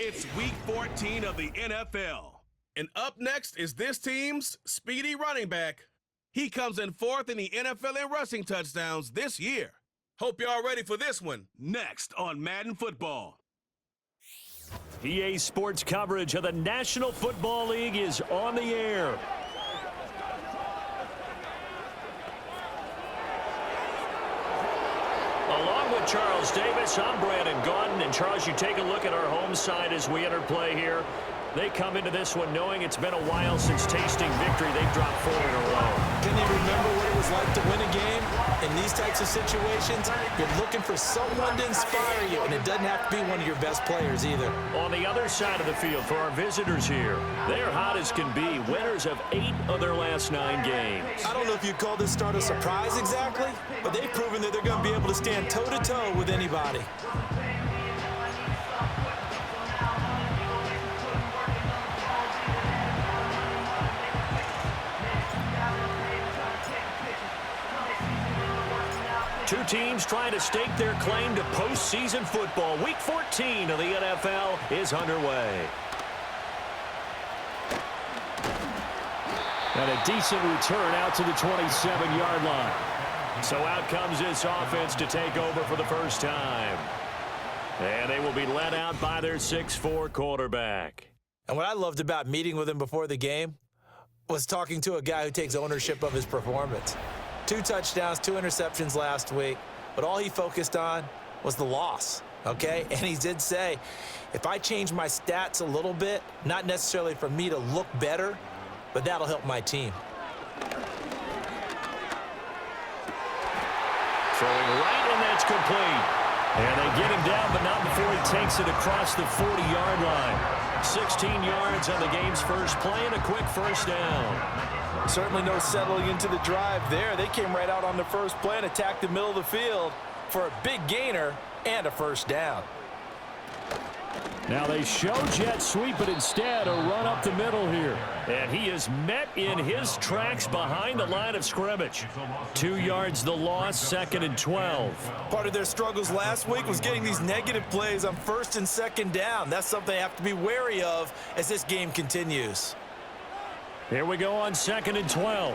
It's Week 14 of the NFL. And up next is this team's speedy running back. He comes in fourth in the NFL in rushing touchdowns this year. Hope y'all ready for this one. Next on Madden Football. EA Sports coverage of the National Football League is on the air. Along with Charles Davis, I'm Brandon Gaudin. And Charles, you take a look at our home side as we enter play here. They come into this one knowing it's been a while since tasting victory. They've dropped 4 in a row. Can you remember what it was like to win a game? In these types of situations, you're looking for someone to inspire you, and it doesn't have to be one of your best players either. On the other side of the field for our visitors here, they're hot as can be, winners of 8 of their last 9 games. I don't know if you'd call this start a surprise exactly, but they've proven that they're going to be able to stand toe-to-toe with anybody. Two teams trying to stake their claim to postseason football. Week 14 of the NFL is underway. And a decent return out to the 27-yard line. So out comes this offense to take over for the first time. And they will be led out by their 6'4" quarterback. And what I loved about meeting with him before the game was talking to a guy who takes ownership of his performance. 2 touchdowns, 2 interceptions last week, but all he focused on was the loss, okay? And he did say, if I change my stats a little bit, not necessarily for me to look better, but that'll help my team. Throwing right, and that's complete. And they get him down, but not before he takes it across the 40-yard line. 16 yards on the game's first play and a quick first down. Certainly no settling into the drive there. They came right out on the first play and attacked the middle of the field for a big gainer and a first down. Now they show jet sweep, but instead a run up the middle here. And he is met in his tracks behind the line of scrimmage. 2 yards the loss, 2nd and 12. Part of their struggles last week was getting these negative plays on 1st and 2nd down. That's something they have to be wary of as this game continues. Here we go on 2nd and 12.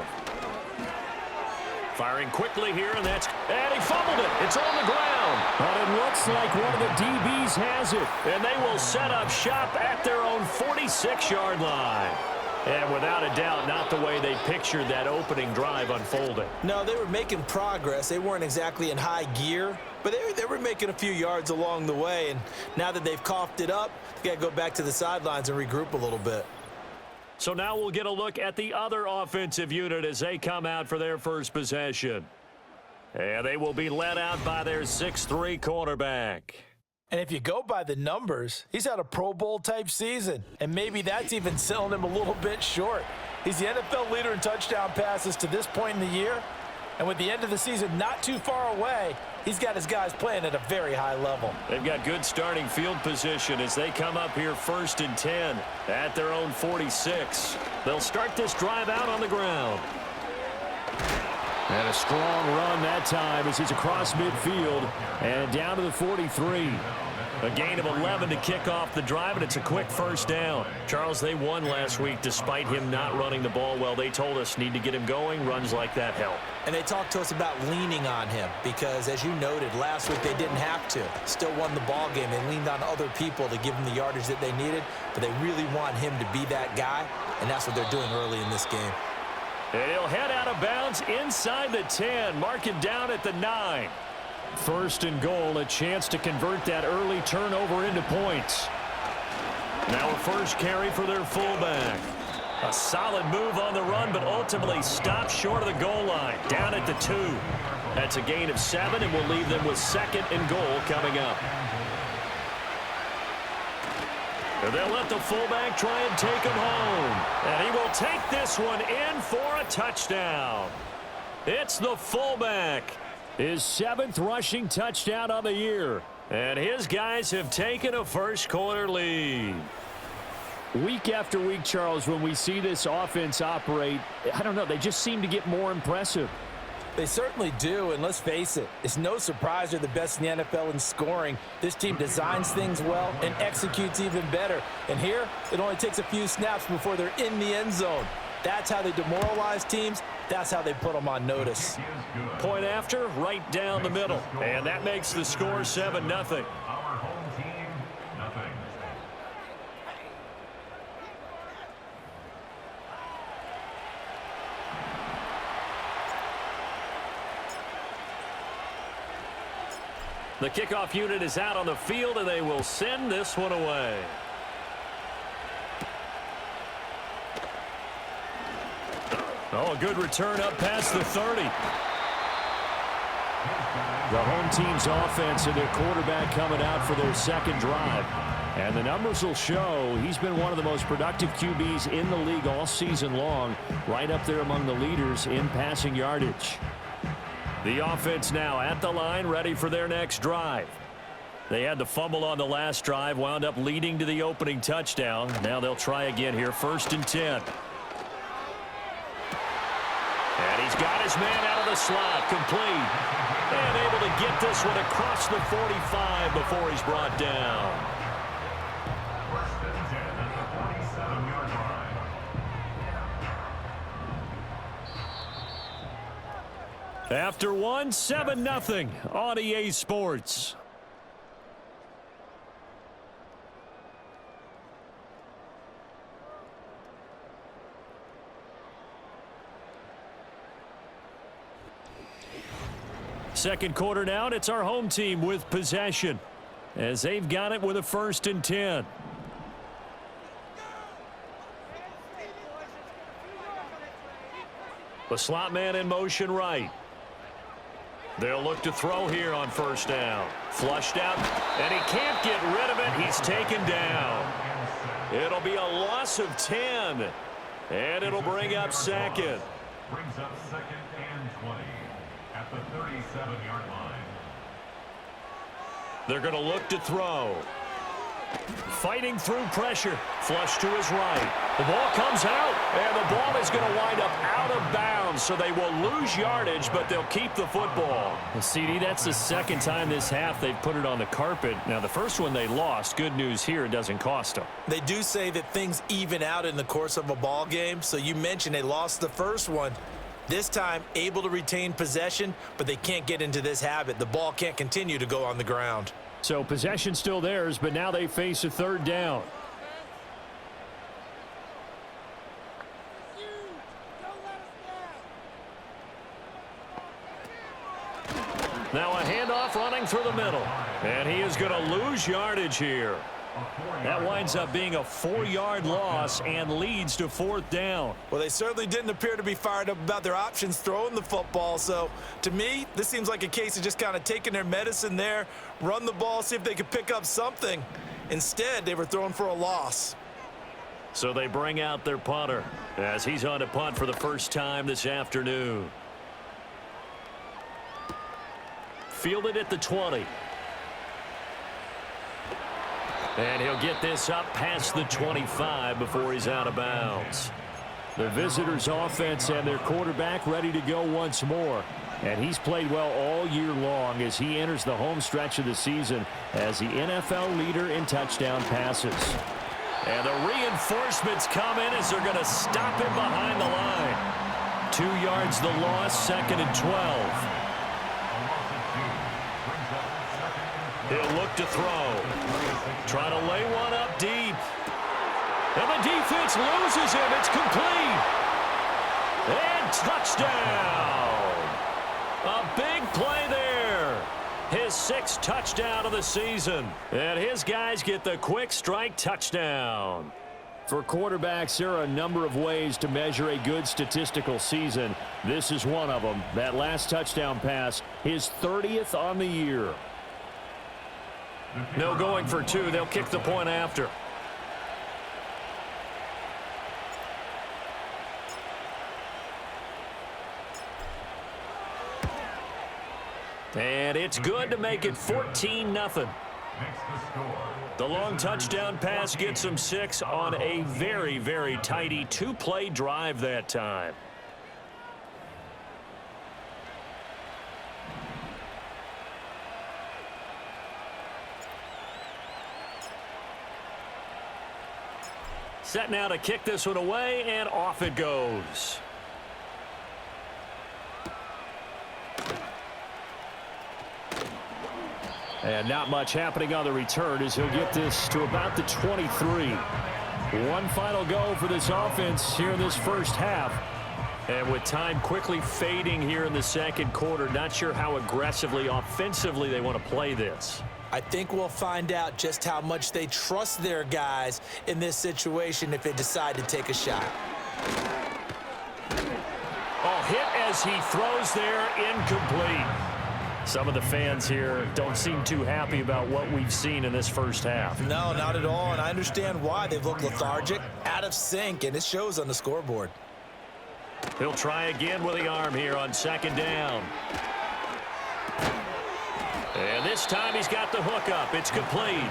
Firing quickly here, and he fumbled it. It's on the ground. But it looks like one of the DBs has it. And they will set up shop at their own 46-yard line. And without a doubt, not the way they pictured that opening drive unfolding. No, they were making progress. They weren't exactly in high gear, but they were making a few yards along the way. And now that they've coughed it up, they got to go back to the sidelines and regroup a little bit. So now we'll get a look at the other offensive unit as they come out for their first possession. And they will be led out by their 6'3" quarterback. And if you go by the numbers, he's had a Pro Bowl-type season. And maybe that's even selling him a little bit short. He's the NFL leader in touchdown passes to this point in the year. And with the end of the season not too far away, he's got his guys playing at a very high level. They've got good starting field position as they come up here 1st and 10 at their own 46. They'll start this drive out on the ground. And a strong run that time as he's across midfield and down to the 43. A gain of 11 to kick off the drive, and it's a quick first down. Charles, they won last week despite him not running the ball well. They told us need to get him going. Runs like that help. And they talked to us about leaning on him because, as you noted, last week they didn't have to. Still won the ball game. They leaned on other people to give them the yardage that they needed, but they really want him to be that guy, and that's what they're doing early in this game. And he'll head out of bounds inside the 10, marking down at the 9. 1st and goal, a chance to convert that early turnover into points. Now a first carry for their fullback. A solid move on the run, but ultimately stopped short of the goal line, down at the 2. That's a gain of 7, and will leave them with 2nd and goal coming up. And they'll let the fullback try and take him home. And he will take this one in for a touchdown. It's the fullback. His 7th rushing touchdown on the year. And his guys have taken a first-quarter lead. Week after week, Charles, when we see this offense operate, I don't know, they just seem to get more impressive. They certainly do, and let's face it, it's no surprise they're the best in the NFL in scoring. This team designs things well and executes even better. And here, it only takes a few snaps before they're in the end zone. That's how they demoralize teams. That's how they put them on notice. Point after, right down the middle. And that makes the score 7-0. The kickoff unit is out on the field, and they will send this one away. Oh, a good return up past the 30. The home team's offense and their quarterback coming out for their second drive. And the numbers will show he's been one of the most productive QBs in the league all season long, right up there among the leaders in passing yardage. The offense now at the line, ready for their next drive. They had the fumble on the last drive, wound up leading to the opening touchdown. Now they'll try again here, 1st and 10. And he's got his man out of the slot, complete. And able to get this one across the 45 before he's brought down. After one, 7-0 on EA Sports. Second quarter now, it's our home team with possession as they've got it with a 1st and 10. The slot man in motion right. They'll look to throw here on 1st down. Flushed out, and he can't get rid of it. He's taken down. It'll be a loss of 10, and it'll bring up 2nd. Brings up 2nd and 20 at the 37-yard line. They're going to look to throw. Fighting through pressure. Flush to his right. The ball comes out, and the ball is going to wind up out of bounds, so they will lose yardage, but they'll keep the football. Well, CD, that's the second time this half they've put it on the carpet. Now, the first one they lost. Good news here, it doesn't cost them. They do say that things even out in the course of a ball game, so you mentioned they lost the first one. This time, able to retain possession, but they can't get into this habit. The ball can't continue to go on the ground. So possession still theirs, but now they face a 3rd down. Now a handoff running through the middle. And he is going to lose yardage here. That winds up being a 4-yard loss and leads to 4th down. Well, they certainly didn't appear to be fired up about their options throwing the football. So, to me, this seems like a case of just kind of taking their medicine there, run the ball, see if they could pick up something. Instead, they were throwing for a loss. So they bring out their punter as he's on to punt for the first time this afternoon. Fielded at the 20. And he'll get this up past the 25 before he's out of bounds. The visitors' offense and their quarterback ready to go once more. And he's played well all year long as he enters the home stretch of the season as the NFL leader in touchdown passes. And the reinforcements come in as they're going to stop him behind the line. 2 yards the loss, 2nd and 12. He'll look to throw. Try to lay one up deep. And the defense loses him. It's complete. And touchdown. A big play there. His 6th touchdown of the season. And his guys get the quick strike touchdown. For quarterbacks, there are a number of ways to measure a good statistical season. This is one of them. That last touchdown pass, his 30th on the year. No going for 2. They'll kick the point after. And it's good to make it 14-0. The long touchdown pass gets them 6 on a very, very tidy 2-play drive that time. Set now to kick this one away, and off it goes. And not much happening on the return as he'll get this to about the 23. One final go for this offense here in this first half. And with time quickly fading here in the second quarter, not sure how aggressively, offensively they want to play this. I think we'll find out just how much they trust their guys in this situation if they decide to take a shot. Oh, hit as he throws there, incomplete. Some of the fans here don't seem too happy about what we've seen in this first half. No, not at all, and I understand why. They've looked lethargic, out of sync, and it shows on the scoreboard. He'll try again with the arm here on second down. And this time he's got the hook up. It's complete.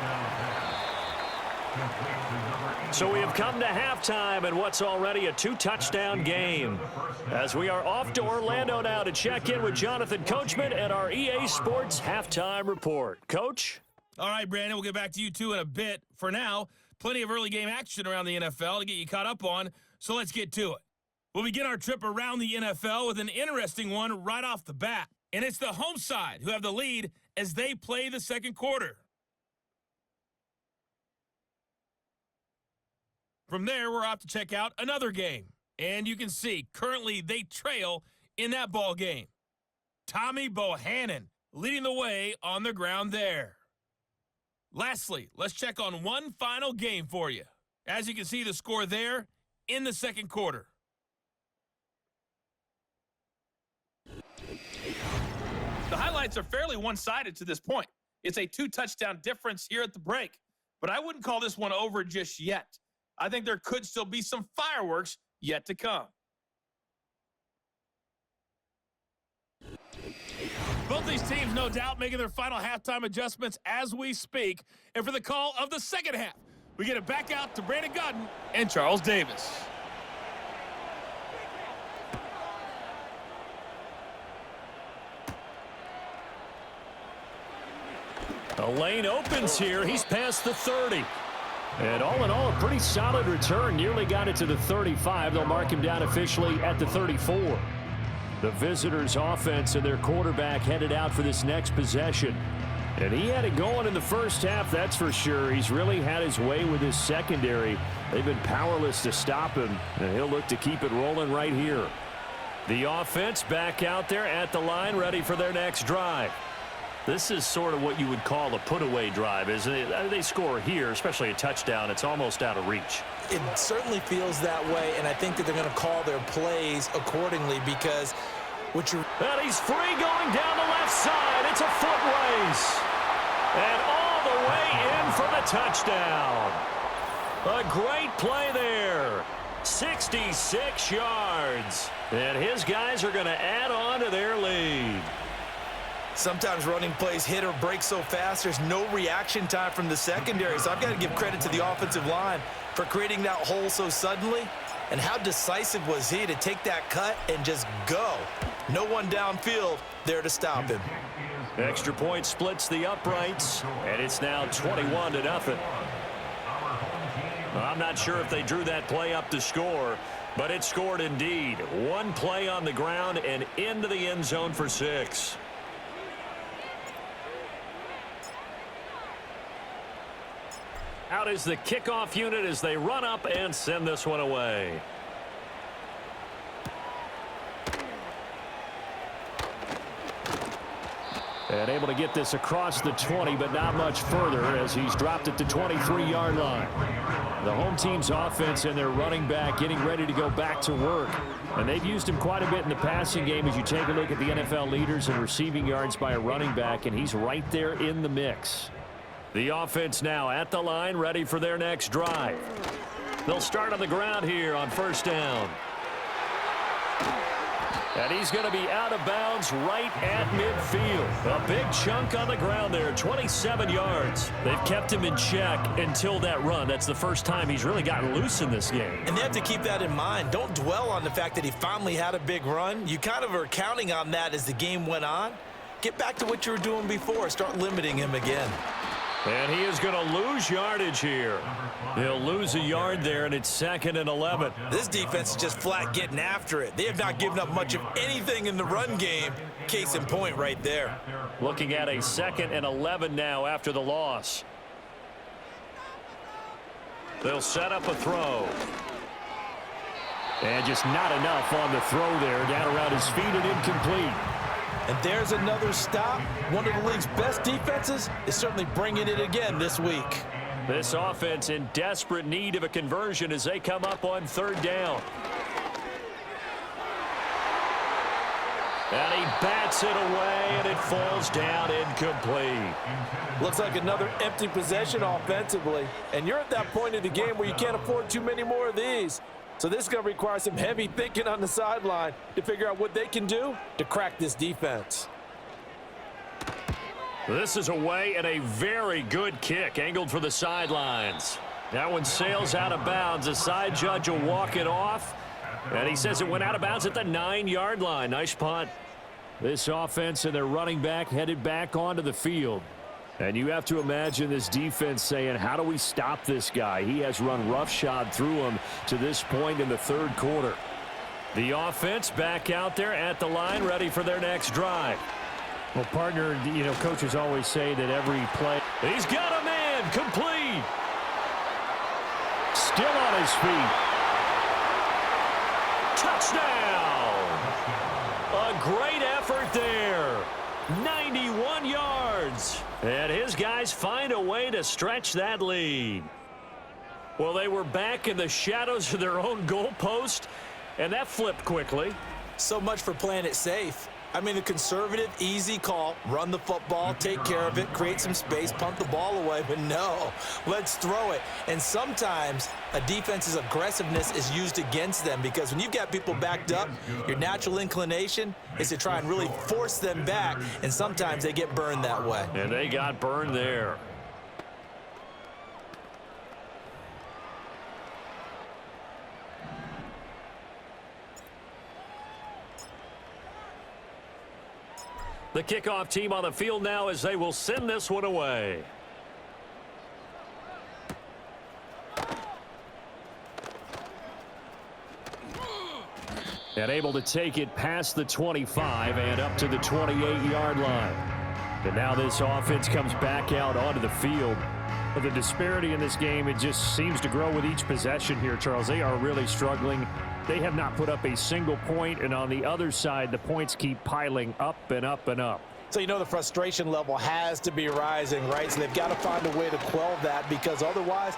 So we have come to halftime and what's already a 2-touchdown game. As we are off to Orlando now to check in with Jonathan Coachman and our EA Sports Halftime Report. Coach? All right, Brandon, we'll get back to you two in a bit. For now, plenty of early game action around the NFL to get you caught up on, so let's get to it. We'll begin our trip around the NFL with an interesting one right off the bat. And it's the home side who have the lead as they play the second quarter. From there, we're off to check out another game. And you can see, currently, they trail in that ball game. Tommy Bohannon leading the way on the ground there. Lastly, let's check on one final game for you. As you can see, the score there in the second quarter. The highlights are fairly one-sided to this point. It's a 2-touchdown difference here at the break. But I wouldn't call this one over just yet. I think there could still be some fireworks yet to come. Both these teams, no doubt, making their final halftime adjustments as we speak. And for the call of the second half, we get it back out to Brandon Godden and Charles Davis. A lane opens here. He's past the 30. And all in all, a pretty solid return. Nearly got it to the 35. They'll mark him down officially at the 34. The visitors' offense and their quarterback headed out for this next possession. And he had it going in the first half, that's for sure. He's really had his way with his secondary. They've been powerless to stop him, and he'll look to keep it rolling right here. The offense back out there at the line, ready for their next drive. This is sort of what you would call a put-away drive, isn't it? They score here, especially a touchdown. It's almost out of reach. It certainly feels that way, and I think that they're going to call their plays accordingly because what you're... And he's free going down the left side. It's a foot race. And all the way in for the touchdown. A great play there. 66 yards. And his guys are going to add on to their lead. Sometimes running plays hit or break so fast, there's no reaction time from the secondary. So I've got to give credit to the offensive line for creating that hole so suddenly. And how decisive was he to take that cut and just go? No one downfield there to stop him. Extra point splits the uprights, and it's now 21-0. I'm not sure if they drew that play up to score, but it scored indeed. One play on the ground and into the end zone for 6. Out is the kickoff unit as they run up and send this one away. And able to get this across the 20, but not much further as he's dropped it to 23-yard line. The home team's offense and their running back getting ready to go back to work. And they've used him quite a bit in the passing game as you take a look at the NFL leaders in receiving yards by a running back, and he's right there in the mix. The offense now at the line, ready for their next drive. They'll start on the ground here on first down. And he's going to be out of bounds right at midfield. A big chunk on the ground there, 27 yards. They've kept him in check until that run. That's the first time he's really gotten loose in this game. And they have to keep that in mind. Don't dwell on the fact that he finally had a big run. You kind of are counting on that as the game went on. Get back to what you were doing before. Start limiting him again. And he is going to lose yardage here. He'll lose a yard there, and it's 2nd and 11. This defense is just flat getting after it. They have not given up much of anything in the run game. Case in point right there. Looking at a 2nd and 11 now after the loss. They'll set up a throw. And just not enough on the throw there. Down around his feet and incomplete. And there's another stop. One of the league's best defenses is certainly bringing it again this week. This offense in desperate need of a conversion as they come up on 3rd down. And he bats it away, and it falls down incomplete. Looks like another empty possession offensively. And you're at that point in the game where you can't afford too many more of these. So this is going to require some heavy thinking on the sideline to figure out what they can do to crack this defense. This is away and a very good kick angled for the sidelines. That one sails out of bounds. The side judge will walk it off. And he says it went out of bounds at the 9-yard line. Nice punt. This offense and their running back headed back onto the field. And you have to imagine this defense saying, how do we stop this guy? He has run roughshod through him to this point in the 3rd quarter. The offense back out there at the line, ready for their next drive. Well, partner, coaches always say that every play. He's got a man, complete. Still on his feet. Touchdown! A great effort there. 91 yards. And his guys find a way to stretch that lead. Well, they were back in the shadows of their own goalpost, and that flipped quickly. So much for playing it safe. I mean, a conservative, easy call, run the football, take care of it, create some space, punt the ball away, but no, let's throw it. And sometimes a defense's aggressiveness is used against them because when you've got people backed up, your natural inclination is to try and really force them back, and sometimes they get burned that way. And they got burned there. The kickoff team on the field now as they will send this one away. And able to take it past the 25 and up to the 28-yard line. And now this offense comes back out onto the field. But the disparity in this game, it just seems to grow with each possession here, Charles. They are really struggling. They have not put up a single point, and on the other side, the points keep piling up and up and up. So you know the frustration level has to be rising, right? So they've got to find a way to quell that because otherwise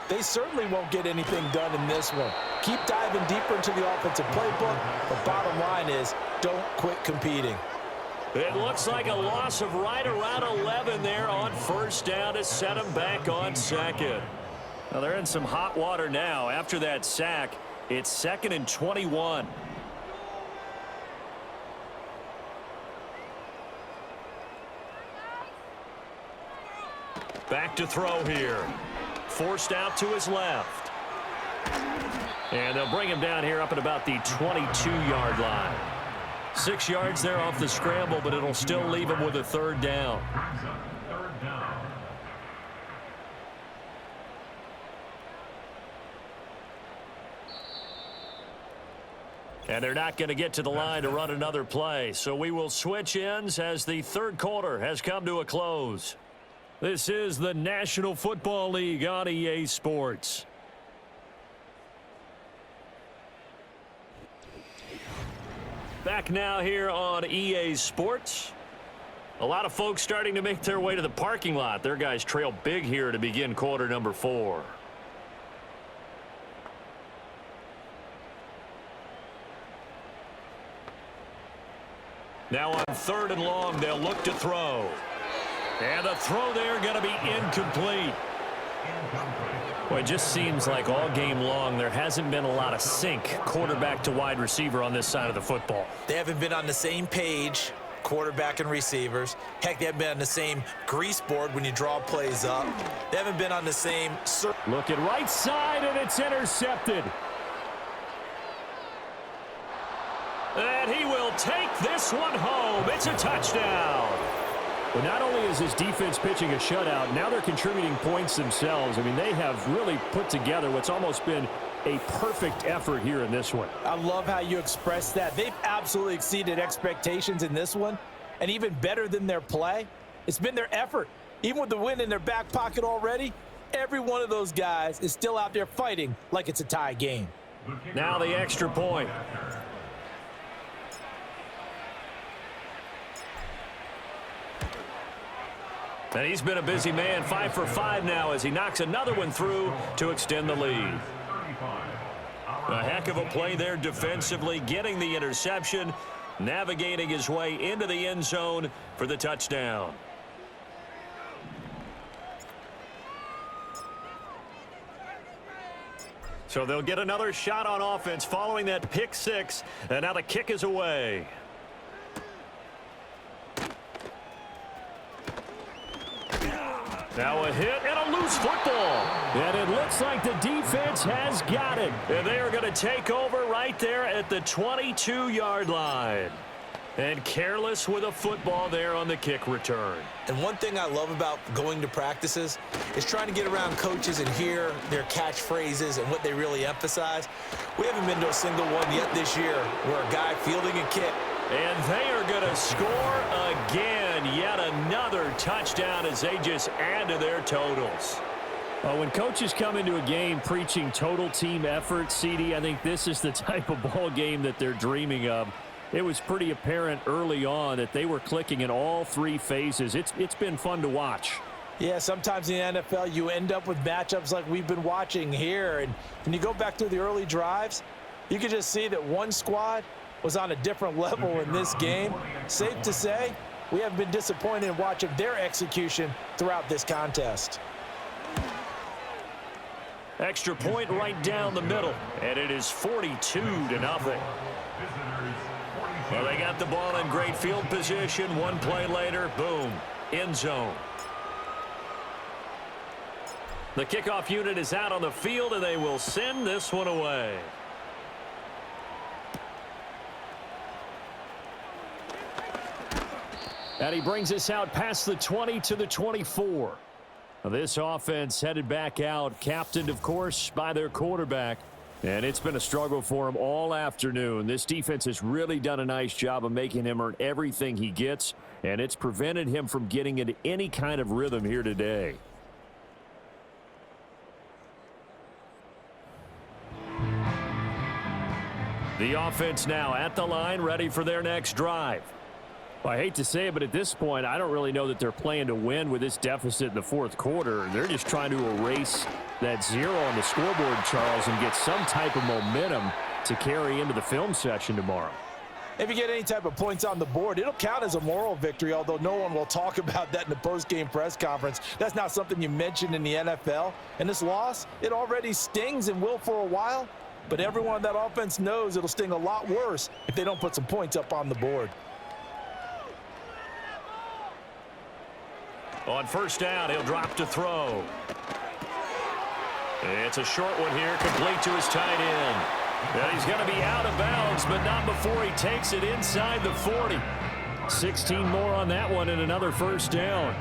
they certainly won't get anything done in this one. Keep diving deeper into the offensive playbook. The bottom line is don't quit competing. It looks like a loss of right around 11 there on 1st down to set them back on 2nd. Now they're in some hot water now after that sack. It's 2nd and 21. Back to throw here. Forced out to his left. And they'll bring him down here up at about the 22-yard line. 6 yards there off the scramble, but it'll still leave him with a 3rd down. And they're not going to get to the line to run another play. So we will switch ends as the 3rd quarter has come to a close. This is the National Football League on EA Sports. Back now here on EA Sports. A lot of folks starting to make their way to the parking lot. Their guys trail big here to begin quarter number 4. Now on 3rd and long, they'll look to throw. And the throw there going to be incomplete. Well, it just seems like all game long there hasn't been a lot of sync quarterback to wide receiver on this side of the football. They haven't been on the same page, quarterback and receivers. Heck, they haven't been on the same grease board when you draw plays up. They haven't been on the same... Looking right side, and it's intercepted. And he will take this one home. It's a touchdown. But not only is this defense pitching a shutout, now they're contributing points themselves. I mean, they have really put together what's almost been a perfect effort here in this one. I love how you express that. They've absolutely exceeded expectations in this one, and even better than their play, it's been their effort. Even with the win in their back pocket already, every one of those guys is still out there fighting like it's a tie game. Now the extra point. And he's been a busy man, 5 for 5 now as he knocks another one through to extend the lead. A heck of a play there defensively, getting the interception, navigating his way into the end zone for the touchdown. So they'll get another shot on offense following that pick six, and now the kick is away. Now a hit and a loose football. And it looks like the defense has got it. And they are going to take over right there at the 22-yard line. And careless with a football there on the kick return. And one thing I love about going to practices is trying to get around coaches and hear their catchphrases and what they really emphasize. We haven't been to a single one yet this year where a guy fielding a kick. And they are going to score again. Yet another touchdown as they just add to their totals. Well, when coaches come into a game preaching total team effort, CD, I think this is the type of ball game that they're dreaming of. It was pretty apparent early on that they were clicking in all three phases. It's been fun to watch. Yeah, sometimes in the NFL you end up with matchups like we've been watching here. And when you go back to the early drives, you can just see that one squad was on a different level in this game. Safe to say, we haven't been disappointed in watching their execution throughout this contest. Extra point right down the middle, and it is 42-0. Well, they got the ball in great field position. One play later, boom, end zone. The kickoff unit is out on the field, and they will send this one away. And he brings us out past the 20 to the 24. This offense headed back out, captained, of course, by their quarterback. And it's been a struggle for him all afternoon. This defense has really done a nice job of making him earn everything he gets, and it's prevented him from getting into any kind of rhythm here today. The offense now at the line, ready for their next drive. Well, I hate to say it, but at this point, I don't really know that they're playing to win with this deficit in the fourth quarter. They're just trying to erase that zero on the scoreboard, Charles, and get some type of momentum to carry into the film session tomorrow. If you get any type of points on the board, it'll count as a moral victory, although no one will talk about that in the post-game press conference. That's not something you mentioned in the NFL. And this loss, it already stings and will for a while, but everyone on that offense knows it'll sting a lot worse if they don't put some points up on the board. On first down, he'll drop to throw. It's a short one here, complete to his tight end. And he's going to be out of bounds, but not before he takes it inside the 40. 16 more on that one and another first down.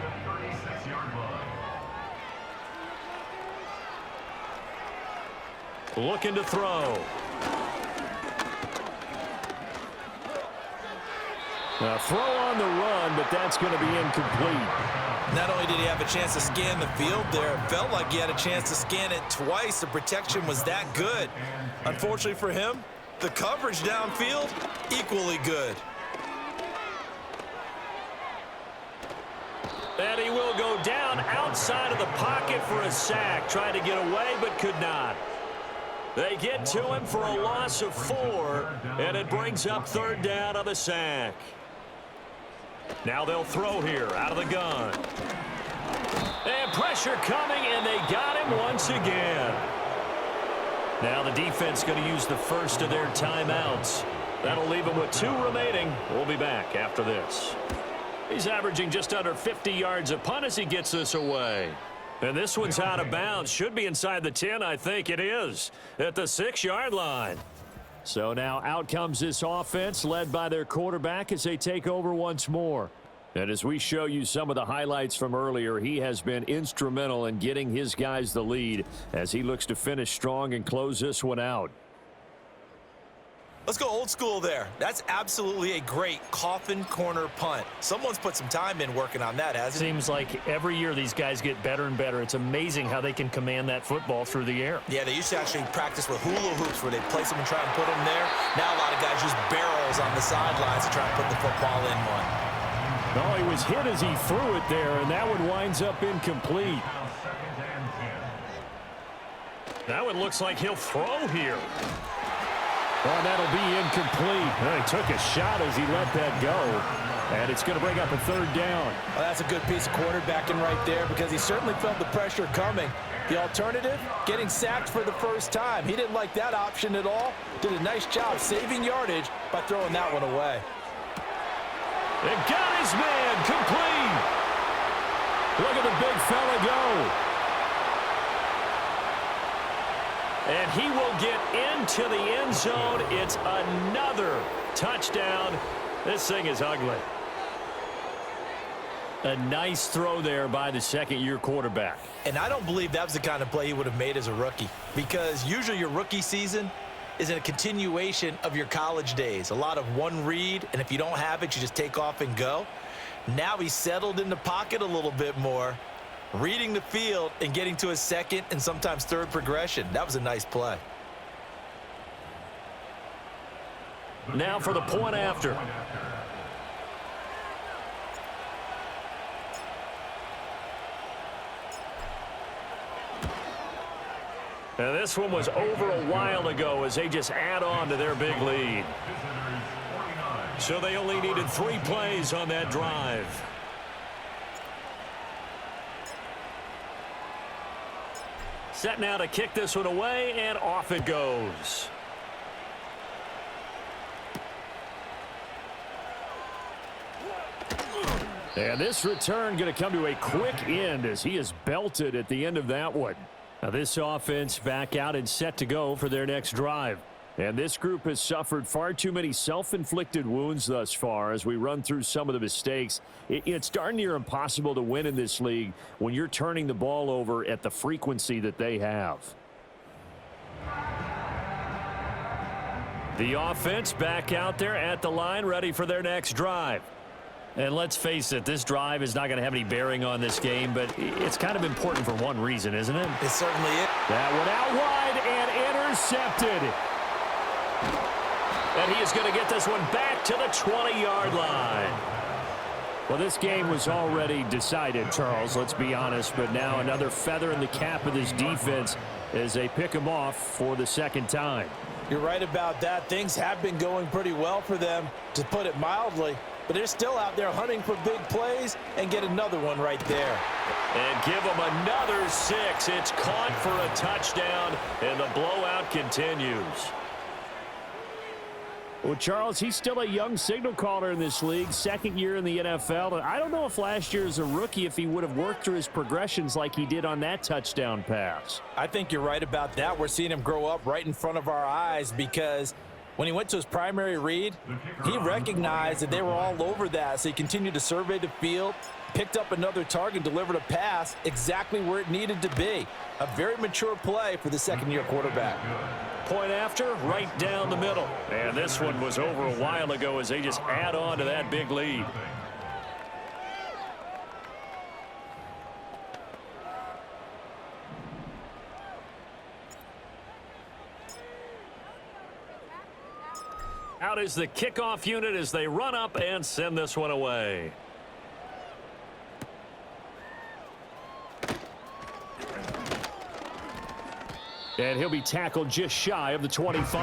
Looking to throw. A throw on the run, but that's going to be incomplete. Not only did he have a chance to scan the field there, it felt like he had a chance to scan it twice. The protection was that good. Unfortunately for him, the coverage downfield, equally good. And he will go down outside of the pocket for a sack. Tried to get away, but could not. They get to him for a loss of 4, and it brings up third down on the sack. Now they'll throw here out of the gun. And pressure coming, and they got him once again. Now the defense going to use the first of their timeouts. That'll leave them with 2 remaining. We'll be back after this. He's averaging just under 50 yards a punt as he gets this away. And this one's out of bounds. Should be inside the 10, I think it is, at the 6-yard line. So now out comes this offense led by their quarterback as they take over once more. And as we show you some of the highlights from earlier, he has been instrumental in getting his guys the lead as he looks to finish strong and close this one out. Let's go old school there. That's absolutely a great coffin corner punt. Someone's put some time in working on that, hasn't it? Seems like every year these guys get better and better. It's amazing how they can command that football through the air. Yeah, they used to actually practice with hula hoops where they place them and try and put them there. Now a lot of guys use barrels on the sidelines to try and put the football in one. No, he was hit as he threw it there, and that one winds up incomplete. That one looks like he'll throw here. Oh, that'll be incomplete. Well, he took a shot as he let that go. And it's going to bring up a third down. Well, that's a good piece of quarterbacking right there because he certainly felt the pressure coming. The alternative, getting sacked for the first time. He didn't like that option at all. Did a nice job saving yardage by throwing that one away. And got his man complete. Look at the big fella go. And he will get into the end zone. It's another touchdown. This thing is ugly. A nice throw there by the second-year quarterback. And I don't believe that was the kind of play he would have made as a rookie because usually your rookie season is a continuation of your college days. A lot of one read, and if you don't have it, you just take off and go. Now he's settled in the pocket a little bit more, reading the field and getting to his second and sometimes third progression. That was a nice play. Now for the point after. And this one was over a while ago as they just add on to their big lead. So they only needed 3 plays on that drive. Set now to kick this one away, and off it goes. And this return going to come to a quick end as he is belted at the end of that one. Now this offense back out and set to go for their next drive. And this group has suffered far too many self-inflicted wounds thus far as we run through some of the mistakes. It's darn near impossible to win in this league when you're turning the ball over at the frequency that they have. The offense back out there at the line, ready for their next drive. And let's face it, this drive is not going to have any bearing on this game, but it's kind of important for one reason, isn't it? It certainly is. That one out wide and intercepted. And he is going to get this one back to the 20-yard line. Well, this game was already decided, Charles, let's be honest, but now another feather in the cap of this defense as they pick him off for the second time. You're right about that. Things have been going pretty well for them, to put it mildly. But they're still out there hunting for big plays and get another one right there. And give them another 6. It's caught for a touchdown, and the blowout continues. Well, Charles, he's still a young signal caller in this league, second year in the NFL. And I don't know if last year as a rookie, if he would have worked through his progressions like he did on that touchdown pass. I think you're right about that. We're seeing him grow up right in front of our eyes because when he went to his primary read, he recognized that they were all over that, so he continued to survey the field, picked up another target, delivered a pass exactly where it needed to be. A very mature play for the second-year quarterback. Point after, right down the middle. And this one was over a while ago as they just add on to that big lead. Out is the kickoff unit as they run up and send this one away. And he'll be tackled just shy of the 25.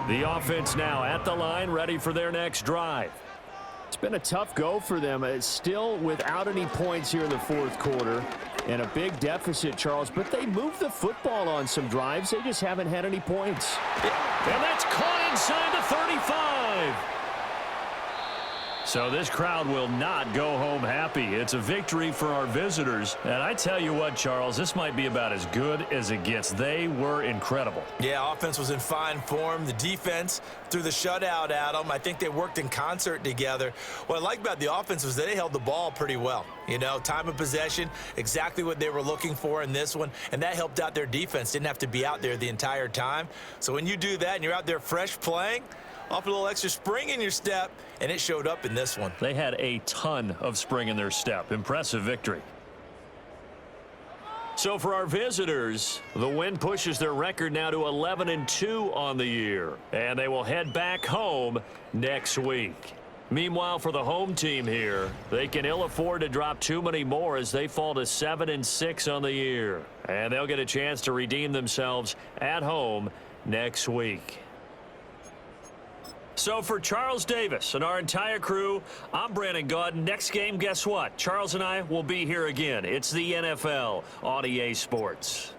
The offense now at the line, ready for their next drive. It's been a tough go for them. It's still without any points here in the fourth quarter. And a big deficit, Charles, but they moved the football on some drives. They just haven't had any points. And that's caught inside the 35. So this crowd will not go home happy. It's a victory for our visitors. And I tell you what, Charles, this might be about as good as it gets. They were incredible. Yeah, offense was in fine form. The defense threw the shutout at them. I think they worked in concert together. What I like about the offense was they held the ball pretty well. You know, time of possession, exactly what they were looking for in this one, and that helped out their defense. Didn't have to be out there the entire time. So when you do that and you're out there fresh playing, off a little extra spring in your step, and it showed up in this one. They had a ton of spring in their step. Impressive victory. So for our visitors, the win pushes their record now to 11-2 on the year, and they will head back home next week. Meanwhile, for the home team here, they can ill afford to drop too many more as they fall to 7-6 on the year, and they'll get a chance to redeem themselves at home next week. So for Charles Davis and our entire crew, I'm Brandon Gaudin. Next game, guess what? Charles and I will be here again. It's the NFL on EA Sports.